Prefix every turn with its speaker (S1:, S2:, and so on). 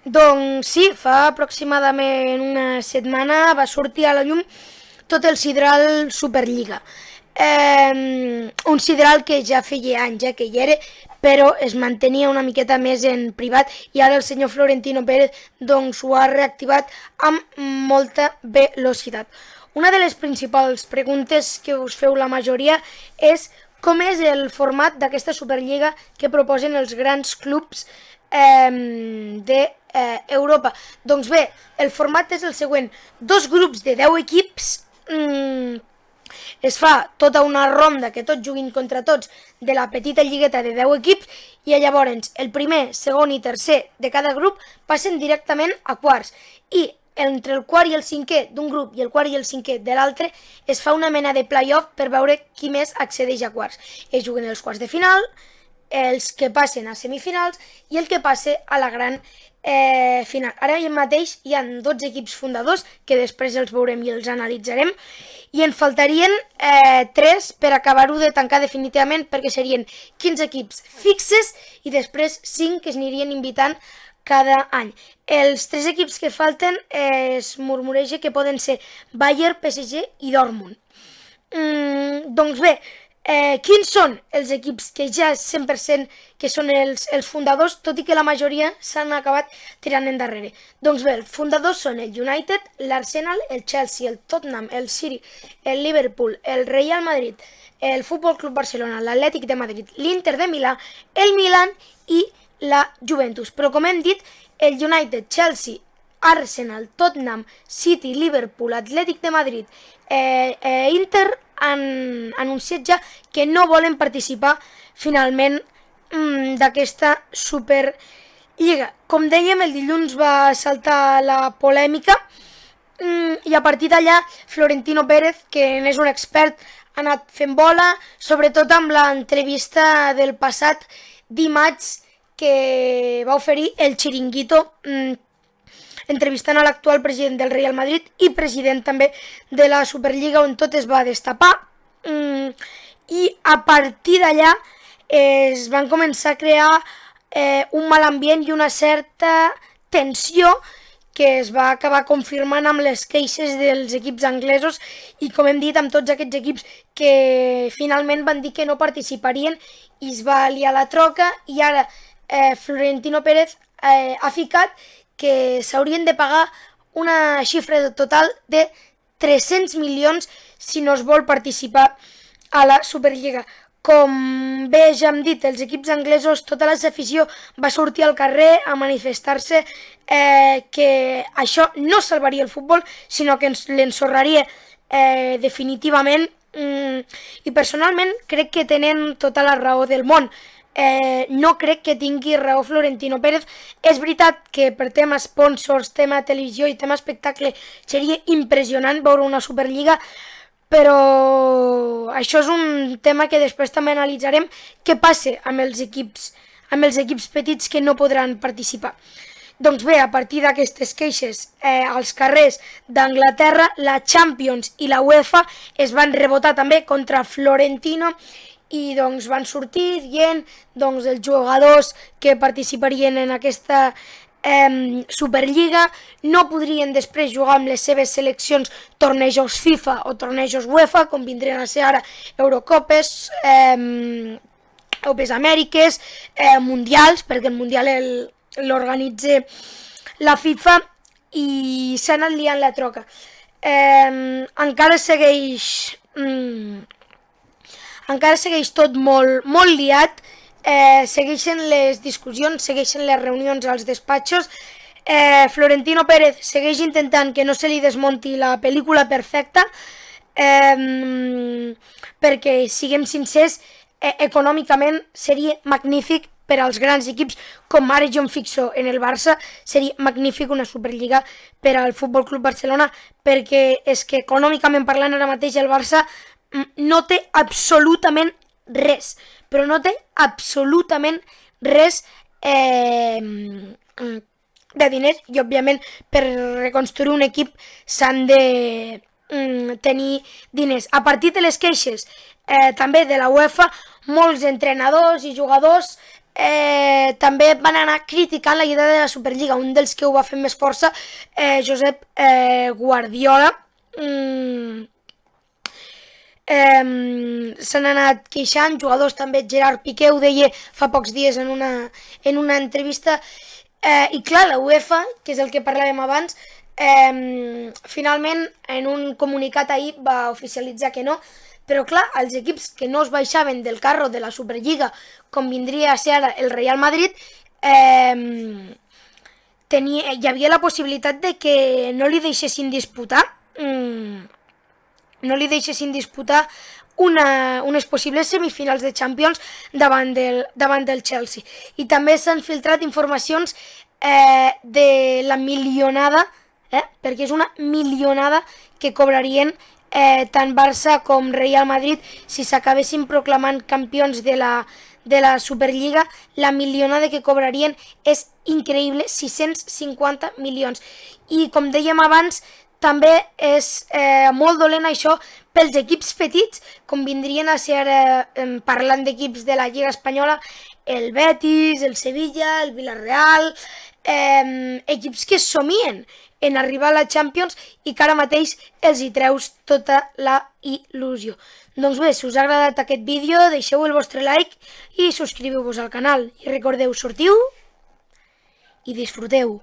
S1: Doncs sí, fa aproximadament una setmana va sortir a la llum tot el sidral Superliga. Un sidral que ja feia anys que hi era, però es mantenia una miqueta més en privat i ara el senyor Florentino Pérez doncs, ho ha reactivat amb molta velocitat. Una de les principals preguntes que us feu la majoria és com és el format d'aquesta Superliga que proposen els grans clubs d'Europa. Doncs bé, el format és el següent. Dos grups de 10 equips, es fa tota una ronda que tots juguin contra tots de la petita lligueta de 10 equips i llavors el primer, segon i tercer de cada grup passen directament a quarts i entre el quart i el cinquè d'un grup i el quart i el cinquè de l'altre es fa una mena de play-off per veure qui més accedeix a quarts. Es juguen els quarts de final, els que passen a semifinals i el que passe a la gran final. Ara mateix hi ha 12 equips fundadors que després els veurem i els analitzarem i en faltarien 3 per acabar-ho de tancar definitivament perquè serien 15 equips fixes i després 5 que es anirien invitant cada any. Els 3 equips que falten es murmureja que poden ser Bayern, PSG i Dortmund. Doncs bé, quins són els equips que ja 100% que són els fundadors, tot i que la majoria s'han acabat tirant endarrere? Doncs bé, els fundadors són el United, l'Arsenal, el Chelsea, el Tottenham, el City, el Liverpool, el Real Madrid, el Futbol Club Barcelona, l'Atlètic de Madrid, l'Inter de Milà, el Milan i la Juventus. Però com hem dit, el United, Chelsea, Arsenal, Tottenham, City, Liverpool, Atlètic de Madrid, Inter han anunciat ja que no volen participar finalment d'aquesta Superliga. Com dèiem, el dilluns va saltar la polèmica i a partir d'allà Florentino Pérez, que n'és un expert, ha anat fent bola, sobretot amb l'entrevista del passat dimarts que va oferir el Chiringuito entrevistant a l'actual president del Real Madrid i president també de la Superliga, on tot es va destapar i a partir d'allà es van començar a crear un mal ambient i una certa tensió que es va acabar confirmant amb les queixes dels equips anglesos i, com hem dit, amb tots aquests equips que finalment van dir que no participarien i es va liar la troca i ara Florentino Pérez ha ficat que s'haurien de pagar una xifra total de 300 milions si no es vol participar a la Superliga. Com bé ja hem dit, els equips anglesos, tota l'afició va sortir al carrer a manifestar-se que això no salvaria el futbol, sinó que l'ensorraria definitivament i personalment crec que tenen tota la raó del món. No crec que tingui raó Florentino Pérez. És veritat que per tema sponsors, tema televisió i tema espectacle seria impressionant veure una Superliga, però això és un tema que després també analitzarem què passa amb els equips petits que no podran participar. Doncs bé, a partir d'aquestes queixes als carrers d'Anglaterra, la Champions i la UEFA es van rebotar també contra Florentino i doncs van sortir dient doncs, els jugadors que participarien en aquesta Superliga no podrien després jugar amb les seves seleccions tornejos FIFA o tornejos UEFA, com vindrien a ser ara Eurocopes, Copes Amèriques, Mundials, perquè el Mundial l'organitza la FIFA i s'ha anat liant la troca. Encara segueix tot molt liat, segueixen les discussions, segueixen les reunions als despatxos. Florentino Pérez segueix intentant que no se li desmonti la pel·lícula perfecta perquè, siguem sincers, econòmicament seria magnífic per als grans equips, com ara jo em fixo en el Barça, seria magnífic una Superliga per al Futbol Club Barcelona, perquè és que econòmicament parlant ara mateix el Barça no té absolutament res, però no té absolutament res de diners i òbviament per reconstruir un equip s'han de tenir diners. A partir de les queixes també de la UEFA, molts entrenadors i jugadors també van anar criticant la idea de la Superliga. Un dels que ho va fer més força, Josep Guardiola, s'han anat queixant, jugadors també, Gerard Piqué ho deia fa pocs dies en una entrevista, i clar, la UEFA, que és el que parlàvem abans, finalment en un comunicat ahir va oficialitzar que no, però clar, els equips que no es baixaven del carro de la Superliga, com vindria a ser ara el Real Madrid, hi havia la possibilitat de que no li deixessin disputar unes possibles semifinals de Champions davant del Chelsea. I també s'han filtrat informacions de la milionada, perquè és una milionada que cobrarien tant Barça com Real Madrid si s'acabessin proclamant campions de la Superliga. La milionada que cobrarien és increïble, 650 milions. I com dèiem abans, també és molt dolent això pels equips petits, com vindrien a ser, parlant d'equips de la Lliga Espanyola, el Betis, el Sevilla, el Villarreal, equips que somien en arribar a la Champions i que ara mateix els hi treus tota la il·lusió. Doncs bé, si us ha agradat aquest vídeo, deixeu el vostre like i subscriveu-vos al canal. I recordeu, sortiu i disfruteu.